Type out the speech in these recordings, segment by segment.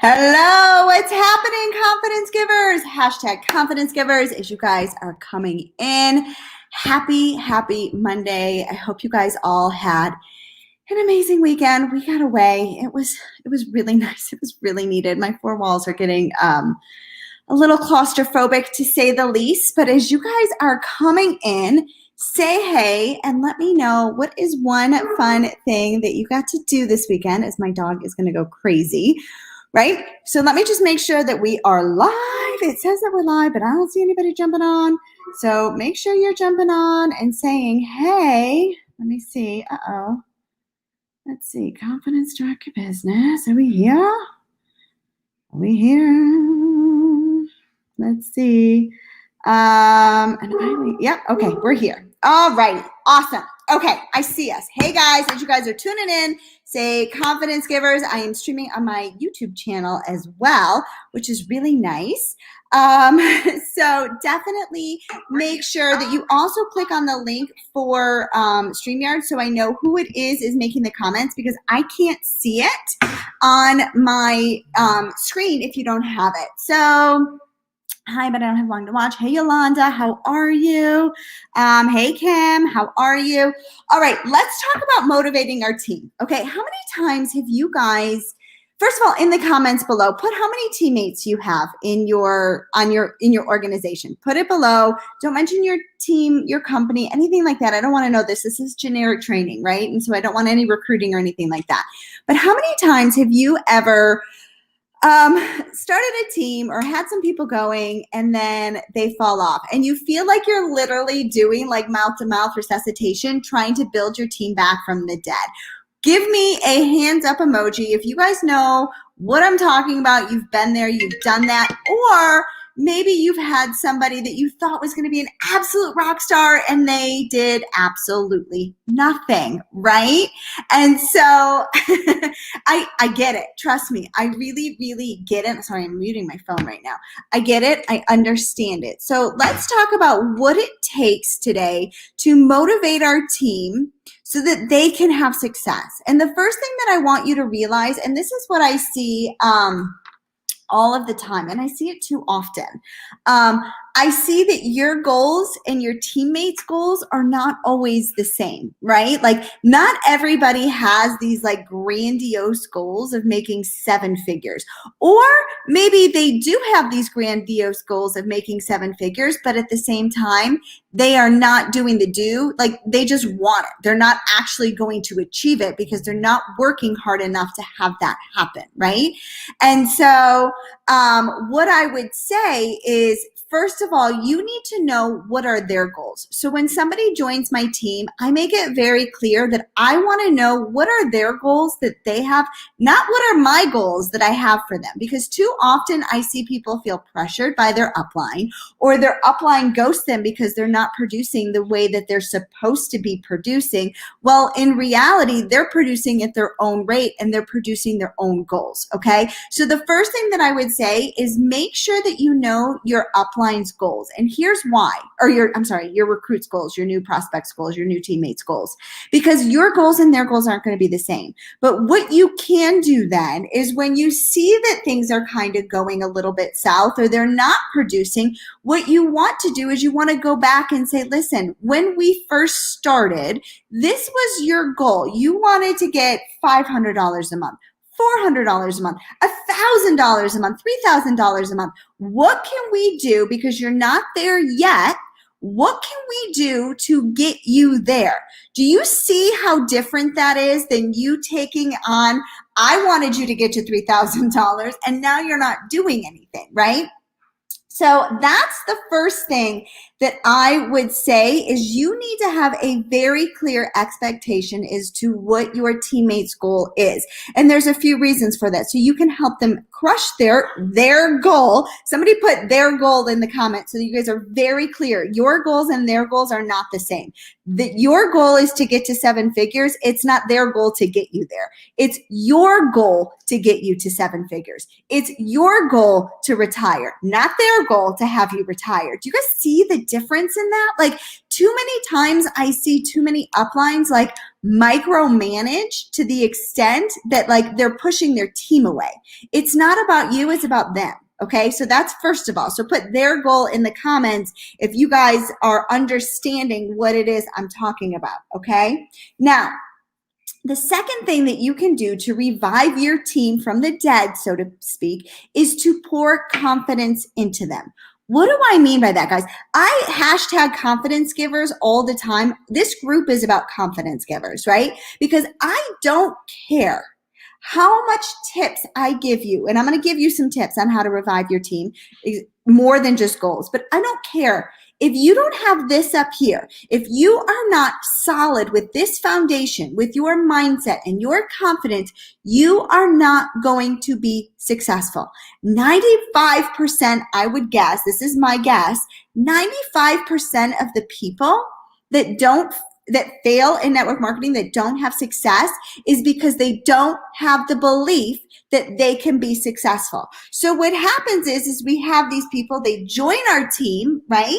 Hello, what's happening, confidence givers? Hashtag confidence givers as you guys are coming in. Happy Monday. I hope you guys all had an amazing weekend. We got away. It was really nice. It was really needed. My four walls are getting a little claustrophobic to say the least, but as you guys are coming in, say hey and let me know what is one fun thing that you got to do this weekend, as my dog is going to go crazy. Right? So let me just make sure that we are live. It says that we're live, but I don't see anybody jumping on. So make sure you're jumping on and saying, hey, let me see. Let's see. Confidence Track Your Business. Are we here? Are we here? Let's see. Yep. Okay. We're here. All righty. Awesome. Okay. I see us. Hey guys, as you guys are tuning in, say confidence givers. I am streaming on my YouTube channel as well, which is really nice. So definitely make sure that you also click on the link for StreamYard so I know who it is making the comments, because I can't see it on my screen if you don't have it. So hi, but I don't have long to watch. Hey, Yolanda, how are you? Hey, Kim, how are you? All right, let's talk about motivating our team. Okay, how many times have you guys, first of all, in the comments below, put how many teammates you have in your organization. Put it below. Don't mention your team, your company, anything like that. I don't want to know this. This is generic training, right? And so I don't want any recruiting or anything like that. But how many times have you ever started a team or had some people going and then they fall off and you feel like you're literally doing like mouth-to-mouth resuscitation trying to build your team back from the dead? Give me a hands up emoji if you guys know what I'm talking about. You've been there, you've done that, or maybe you've had somebody that you thought was going to be an absolute rock star and they did absolutely nothing, right? And so I get it. Trust me. I really get it. Sorry, I'm muting my phone right now. I get it. I understand it. So let's talk about what it takes today to motivate our team so that they can have success. And the first thing that I want you to realize, and this is what I see all of the time, and I see it too often. I see that your goals and your teammates' goals are not always the same, right? Like not everybody has these like grandiose goals of making 7 figures, or maybe they do have these grandiose goals of making 7 figures, but at the same time, they are not doing the do, like they just want it. They're not actually going to achieve it because they're not working hard enough to have that happen, right? And so what I would say is, first of all, you need to know what are their goals. So when somebody joins my team, I make it very clear that I want to know what are their goals that they have, not what are my goals that I have for them. Because too often I see people feel pressured by their upline, or their upline ghosts them because they're not producing the way that they're supposed to be producing. Well, in reality, they're producing at their own rate and they're producing their own goals, okay? So the first thing that I would say is make sure that you know your upline's goals. And here's why, or your recruits' goals, your new prospects' goals, your new teammates' goals, because your goals and their goals aren't going to be the same. But what you can do then is when you see that things are kind of going a little bit south or they're not producing, what you want to do is you want to go back and say, listen, when we first started, this was your goal. You wanted to get $500 a month. $400 a month, $1,000 a month, $3,000 a month. What can we do, because you're not there yet? What can we do to get you there? Do you see how different that is than you taking on, I wanted you to get to $3,000 and now you're not doing anything, right? So that's the first thing that I would say is you need to have a very clear expectation as to what your teammate's goal is. And there's a few reasons for that. So you can help them crush their goal. Somebody put their goal in the comments so that you guys are very clear. Your goals and their goals are not the same. That your goal is to get to 7 figures. It's not their goal to get you there. It's your goal to get you to 7 figures. It's your goal to retire, not their goal to have you retire. Do you guys see the difference in that? Like too many times I see too many uplines like, micromanage to the extent that like they're pushing their team away. It's not about you, it's about them. Okay, so that's first of all. So put their goal in the comments if you guys are understanding what it is I'm talking about. Okay, now the second thing that you can do to revive your team from the dead, so to speak, is to pour confidence into them. What do I mean by that, guys? I hashtag confidence givers all the time. This group is about confidence givers, right? Because I don't care how much tips I give you, and I'm going to give you some tips on how to revive your team, more than just goals, but I don't care. If you don't have this up here, if you are not solid with this foundation, with your mindset and your confidence, you are not going to be successful. 95%, I would guess, this is my guess, 95% of the people that fail in network marketing, that don't have success, is because they don't have the belief that they can be successful. So what happens is we have these people, they join our team, right?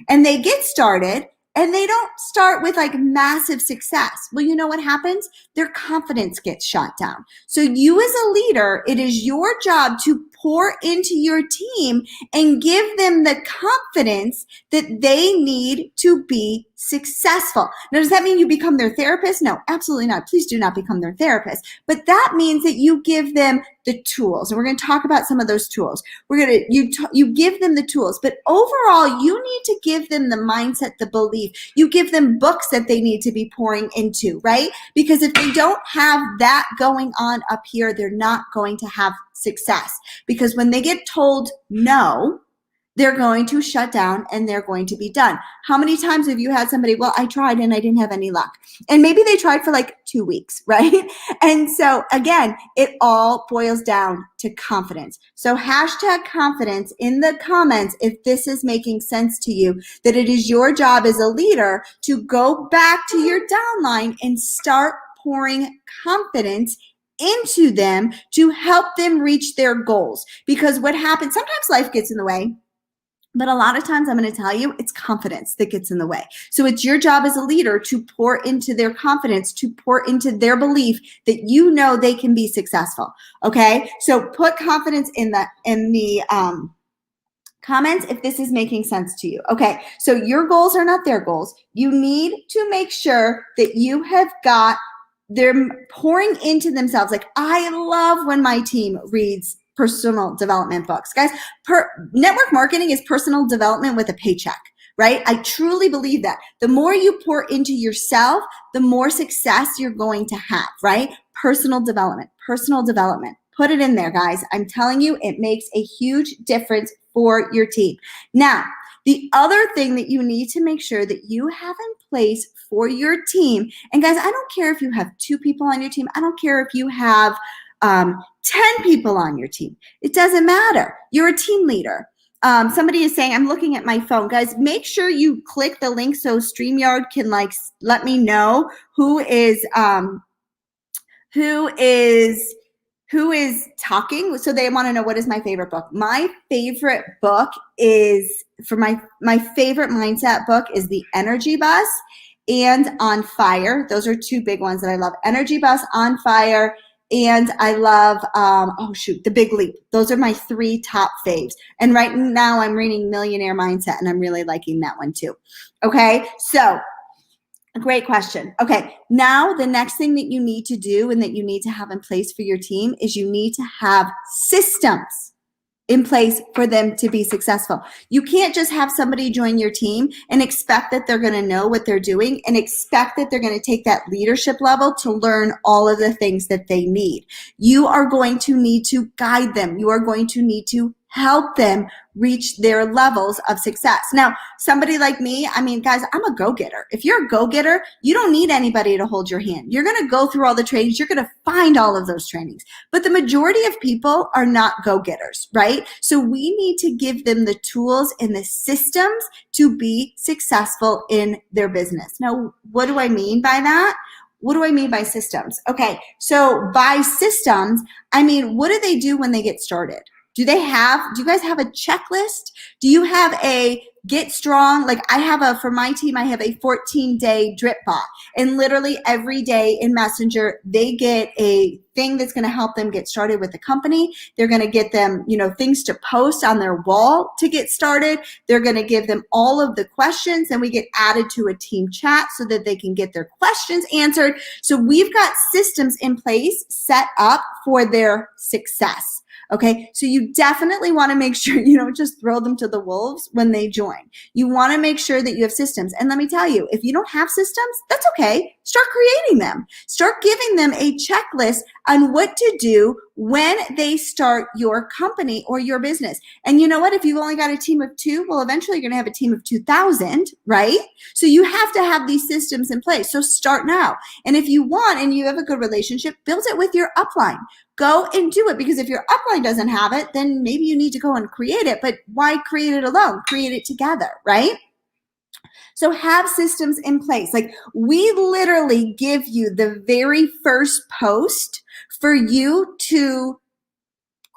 And they get started and they don't start with like massive success. Well, you know what happens? Their confidence gets shot down. So you as a leader, it is your job to pour into your team and give them the confidence that they need to be successful. Now, does that mean you become their therapist? No, absolutely not. Please do not become their therapist. But that means that you give them the tools. And we're going to talk about some of those tools. You give them the tools, but overall, you need to give them the mindset, the belief. You give them books that they need to be pouring into, right? Because if they don't have that going on up here, they're not going to have success. Because when they get told no, they're going to shut down and they're going to be done. How many times have you had somebody, well, I tried and I didn't have any luck? And maybe they tried for like 2 weeks, right? And so again, it all boils down to confidence. So hashtag confidence in the comments if this is making sense to you, that it is your job as a leader to go back to your downline and start pouring confidence into them to help them reach their goals. Because what happens, sometimes life gets in the way. But a lot of times, I'm going to tell you, it's confidence that gets in the way. So it's your job as a leader to pour into their confidence, to pour into their belief that you know they can be successful. Okay, so put confidence in the comments if this is making sense to you. Okay, so your goals are not their goals. You need to make sure that you have got them pouring into themselves. Like, I love when my team reads personal development books. Guys, network marketing is personal development with a paycheck, right? I truly believe that. The more you pour into yourself, the more success you're going to have, right? Personal development. Put it in there, guys. I'm telling you, it makes a huge difference for your team. Now, the other thing that you need to make sure that you have in place for your team, and guys, I don't care if you have 2 people on your team. I don't care if you have 10 people on your team. It doesn't matter. You're a team leader. Somebody is saying, I'm looking at my phone. Guys, make sure you click the link so StreamYard can like let me know who is talking. So they want to know, what is my favorite book? My favorite book is, for my favorite mindset book is The Energy Bus and On Fire. Those are 2 big ones that I love. Energy Bus, On Fire, and I love, The Big Leap. Those are my 3 top faves. And right now I'm reading Millionaire Mindset, and I'm really liking that one too. Okay, so great question. Okay, now the next thing that you need to do and that you need to have in place for your team is you need to have systems in place for them to be successful. You can't just have somebody join your team and expect that they're going to know what they're doing and expect that they're going to take that leadership level to learn all of the things that they need. You are going to need to guide them. You are going to need to help them reach their levels of success. Now, somebody like me, I mean, guys, I'm a go-getter. If you're a go-getter, you don't need anybody to hold your hand. You're going to go through all the trainings. You're going to find all of those trainings. But the majority of people are not go-getters, right? So we need to give them the tools and the systems to be successful in their business. Now, what do I mean by that? What do I mean by systems? Okay, so by systems, I mean, what do they do when they get started? Do you guys have a checklist? Do you have a get strong. Like for my team, I have a 14-day drip bot, and literally every day in Messenger, they get a thing that's going to help them get started with the company. They're going to get them, things to post on their wall to get started. They're going to give them all of the questions, and we get added to a team chat so that they can get their questions answered. So we've got systems in place set up for their success. Okay, so you definitely want to make sure you don't just throw them to the wolves when they join. You want to make sure that you have systems. And let me tell you, if you don't have systems, that's okay. Start creating them. Start giving them a checklist on what to do when they start your company or your business. And you know what? If you've only got a team of 2, well, eventually you're going to have a team of 2,000, right? So you have to have these systems in place. So start now. And if you want and you have a good relationship, build it with your upline. Go and do it, because if your upline doesn't have it, then maybe you need to go and create it. But why create it alone? Create it together, right? So have systems in place. Like, we literally give you the very first post for you to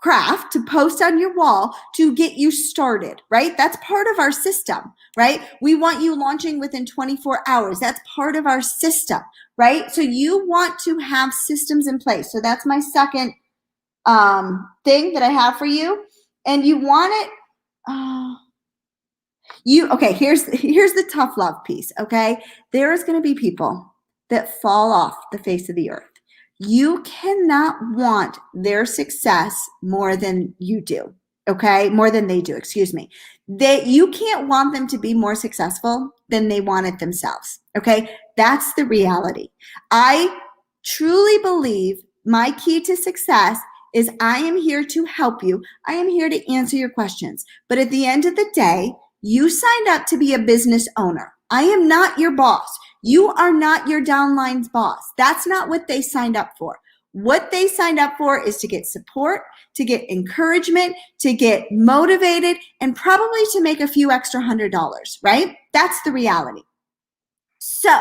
craft, to post on your wall to get you started, right? That's part of our system, right? We want you launching within 24 hours. That's part of our system, right? So you want to have systems in place. So that's my second thing that I have for you. And you want it, okay, here's the tough love piece, okay? There is going to be people that fall off the face of the earth. You cannot want their success more than you do, okay? More than they do, excuse me. You can't want them to be more successful than they want it themselves, okay? That's the reality. I truly believe my key to success is I am here to help you. I am here to answer your questions. But at the end of the day, you signed up to be a business owner. I am not your boss. You are not your downline's boss. That's not what they signed up for. What they signed up for is to get support, to get encouragement, to get motivated, and probably to make a few extra $100, right? That's the reality. So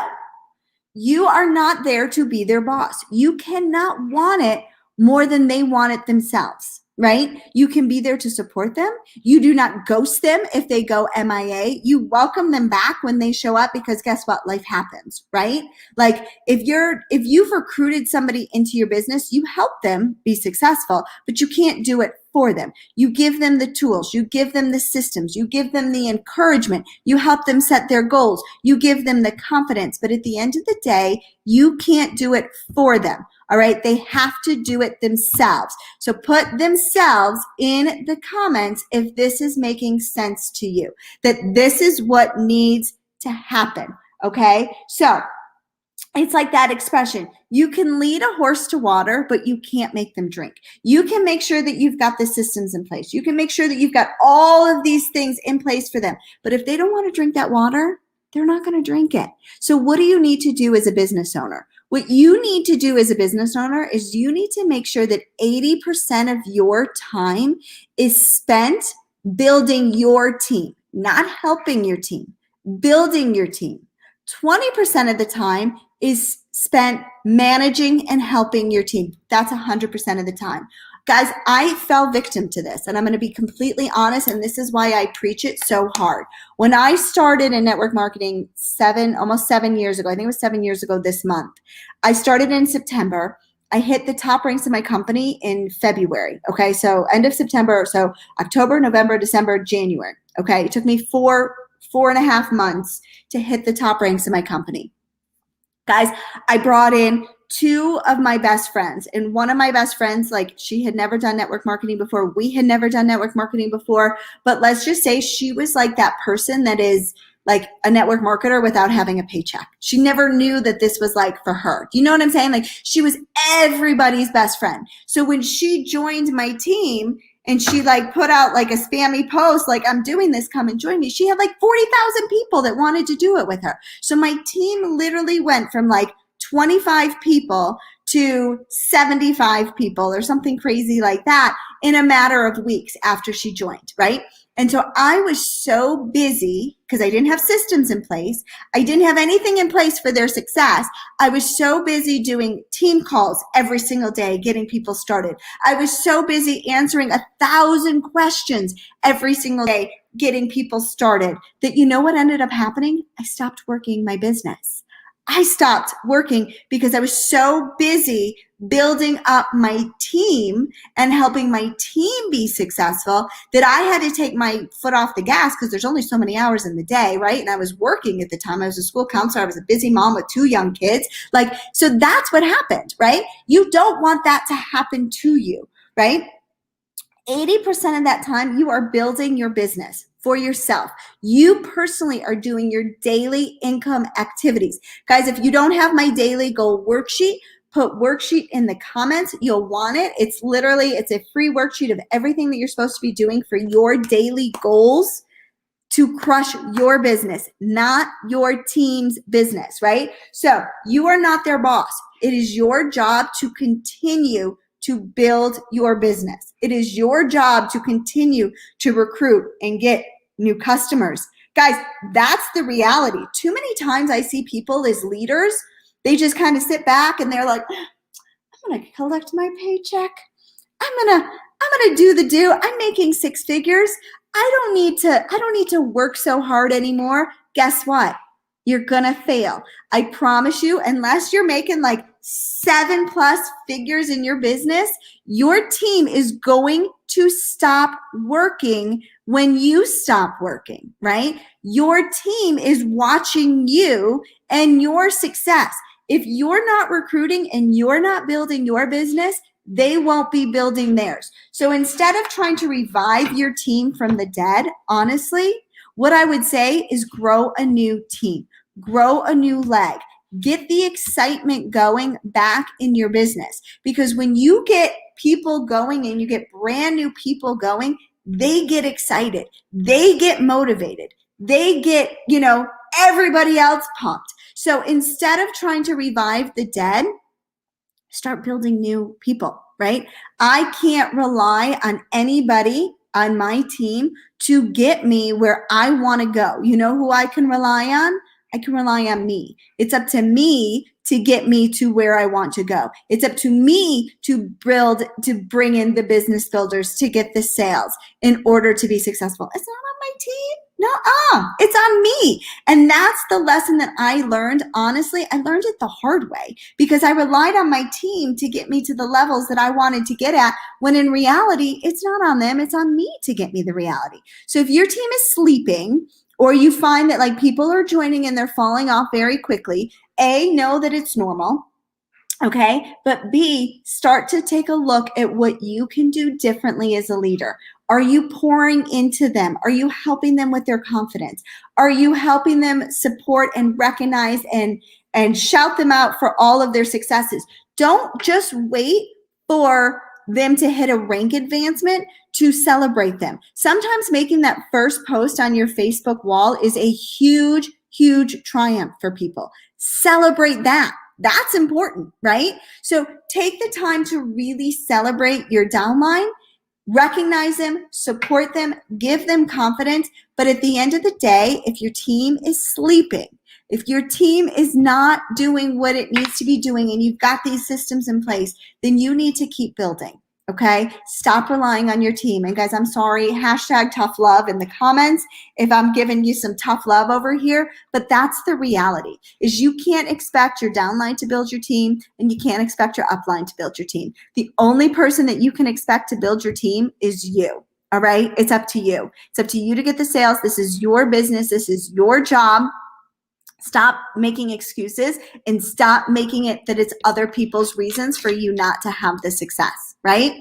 you are not there to be their boss. You cannot want it more than they want it themselves, right? You can be there to support them. You do not ghost them if they go MIA. You welcome them back when they show up, because guess what? Life happens, right? Like, if you've recruited somebody into your business, you help them be successful, but you can't do it for them. You give them the tools, you give them the systems, you give them the encouragement, you help them set their goals, you give them the confidence, but at the end of the day, you can't do it for them. All right, they have to do it themselves. So put themselves in the comments if this is making sense to you, that this is what needs to happen. Okay, so it's like that expression. You can lead a horse to water, but you can't make them drink. You can make sure that you've got the systems in place. You can make sure that you've got all of these things in place for them. But if they don't want to drink that water, they're not going to drink it. So what do you need to do as a business owner? What you need to do as a business owner is you need to make sure that 80% of your time is spent building your team, not helping your team, building your team. 20% of the time is spent managing and helping your team. That's 100% of the time. Guys, I fell victim to this, and I'm going to be completely honest, and this is why I preach it so hard. When I started in network marketing almost 7 years ago, I think it was 7 years ago this month, I started in September. I hit the top ranks of my company in February. Okay, so end of September, so October, November, December, January. Okay, it took me four and a half months to hit the top ranks of my company. Guys, I brought in 2 of my best friends, and one of my best friends, like, she had never done network marketing before. We had never done network marketing before, but let's just say she was like that person that is like a network marketer without having a paycheck. She never knew that this was like for her. You know what I'm saying? Like, she was everybody's best friend. So when she joined my team and she like put out like a spammy post, like, I'm doing this, come and join me, she had like 40,000 people that wanted to do it with her. So my team literally went from like 25 people to 75 people or something crazy like that in a matter of weeks after she joined, right? And so I was so busy because I didn't have systems in place. I didn't have anything in place for their success. I was so busy doing team calls every single day, getting people started. I was so busy answering 1,000 questions every single day, getting people started, that you know what ended up happening? I stopped working my business. I stopped working because I was so busy building up my team and helping my team be successful that I had to take my foot off the gas because there's only so many hours in the day, right? And I was working at the time. I was a school counselor. I was a busy mom with 2 young kids. So that's what happened, right? You don't want that to happen to you, right? 80% of that time, you are building your business for yourself. You personally are doing your daily income activities. Guys, if you don't have my daily goal worksheet, put worksheet in the comments. You'll want it. It's a free worksheet of everything that you're supposed to be doing for your daily goals to crush your business, not your team's business, right? So you are not their boss. It is your job to continue to build your business. It is your job to continue to recruit and get new customers. Guys, that's the reality. Too many times I see people as leaders, they just kind of sit back and they're like, I'm going to collect my paycheck. I'm going to do the do. I'm making 6 figures. I don't need to work so hard anymore. Guess what? You're going to fail. I promise you, unless you're making like 7+ figures in your business, your team is going to stop working when you stop working, right? Your team is watching you and your success. If you're not recruiting and you're not building your business, they won't be building theirs. So instead of trying to revive your team from the dead, honestly, what I would say is grow a new team, grow a new leg, get the excitement going back in your business. Because when you get people going and you get brand new people going, they get excited, they get motivated, they get, everybody else pumped. So instead of trying to revive the dead, start building new people, right? I can't rely on anybody on my team to get me where I want to go. You know who I can rely on? I can rely on me. It's up to me to get me to where I want to go. It's up to me to bring in the business builders, to get the sales in order to be successful. It's not on my team. No, it's on me. And that's the lesson that I learned. Honestly, I learned it the hard way because I relied on my team to get me to the levels that I wanted to get at, when in reality, it's not on them. It's on me to get me the reality. So if your team is sleeping, or you find that people are joining and they're falling off very quickly, A, know that it's normal. Okay. But B, start to take a look at what you can do differently as a leader. Are you pouring into them? Are you helping them with their confidence? Are you helping them support and recognize and shout them out for all of their successes? Don't just wait for them to hit a rank advancement to celebrate them. Sometimes making that first post on your Facebook wall is a huge, huge triumph for people. Celebrate that. That's important, right? So take the time to really celebrate your downline, recognize them, support them, give them confidence. But at the end of the day, if your team is sleeping, if your team is not doing what it needs to be doing and you've got these systems in place, then you need to keep building. Okay, stop relying on your team. And guys, I'm sorry, #tough love in the comments if I'm giving you some tough love over here, but that's the reality, is you can't expect your downline to build your team and you can't expect your upline to build your team. The only person that you can expect to build your team is you. All right, it's up to you. It's up to you to get the sales. This is your business. This is your job. Stop making excuses and stop making it that it's other people's reasons for you not to have the success, right?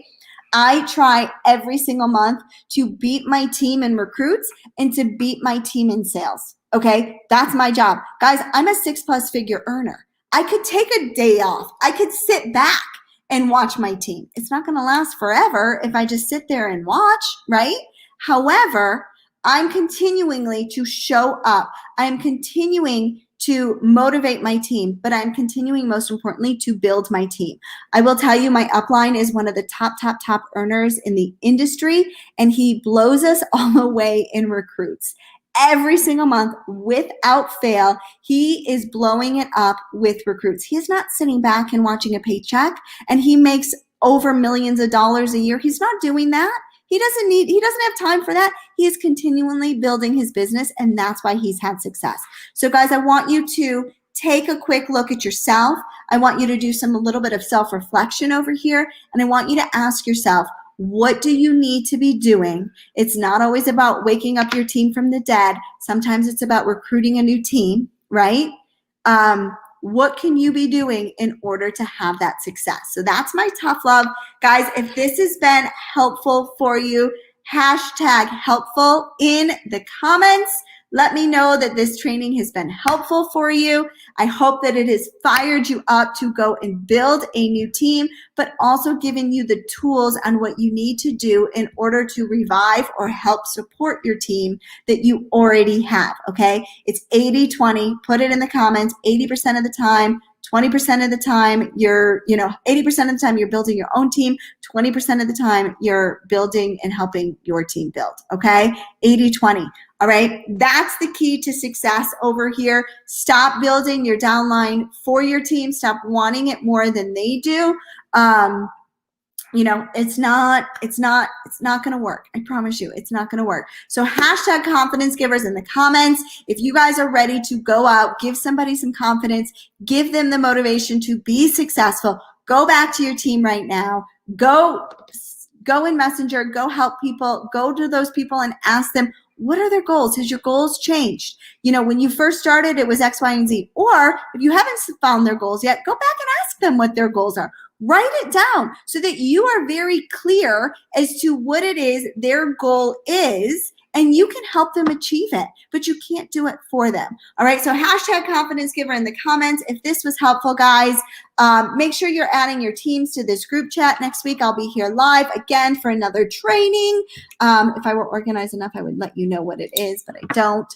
I try every single month to beat my team in recruits and to beat my team in sales. Okay, that's my job. Guys, I'm a 6+ figure earner. I could take a day off. I could sit back and watch my team. It's not going to last forever if I just sit there and watch, right? However, I'm continually to show up. I'm continuing to motivate my team, but I'm continuing, most importantly, to build my team. I will tell you, my upline is one of the top earners in the industry, and he blows us all away in recruits. every single month without fail. He is blowing it up with recruits. He is not sitting back and watching a paycheck, and he makes over millions of dollars a year. He's not doing that. He doesn't have time for that. He is continually building his business, and that's why he's had success. So guys, I want you to take a quick look at yourself. I want you to do a little bit of self-reflection over here, and I want you to ask yourself, what do you need to be doing? It's not always about waking up your team from the dead. Sometimes it's about recruiting a new team, right? What can you be doing in order to have that success? So that's my tough love. Guys, if this has been helpful for you, hashtag helpful in the comments. Let me know that this training has been helpful for you. I hope that it has fired you up to go and build a new team, but also given you the tools on what you need to do in order to revive or help support your team that you already have, okay? It's 80-20. Put it in the comments. 80% of the time, 20% of the time, 80% of the time you're building your own team, 20% of the time you're building and helping your team build, okay? 80-20. All right, that's the key to success over here. Stop building your downline for your team. Stop wanting it more than they do. It's not going to work. I promise you, it's not going to work. So hashtag confidence givers in the comments. If you guys are ready to go out, give somebody some confidence, give them the motivation to be successful, go back to your team right now. Go in Messenger, go help people, go to those people and ask them, what are their goals? Has your goals changed? When you first started, it was X, Y, and Z. Or if you haven't found their goals yet, go back and ask them what their goals are. Write it down so that you are very clear as to what it is their goal is, and you can help them achieve it, but you can't do it for them. All right, so hashtag confidence giver in the comments. If this was helpful, guys, make sure you're adding your teams to this group chat. Next week, I'll be here live again for another training. If I were organized enough, I would let you know what it is, but I don't.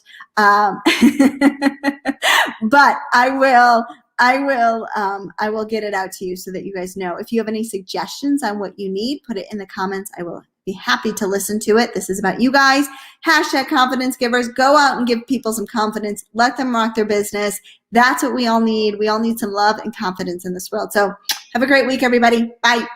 But I will get it out to you so that you guys know. If you have any suggestions on what you need, put it in the comments. I will be happy to listen to it. This is about you guys. Hashtag confidence givers. Go out and give people some confidence. Let them rock their business. That's what we all need. We all need some love and confidence in this world. So have a great week, everybody. Bye.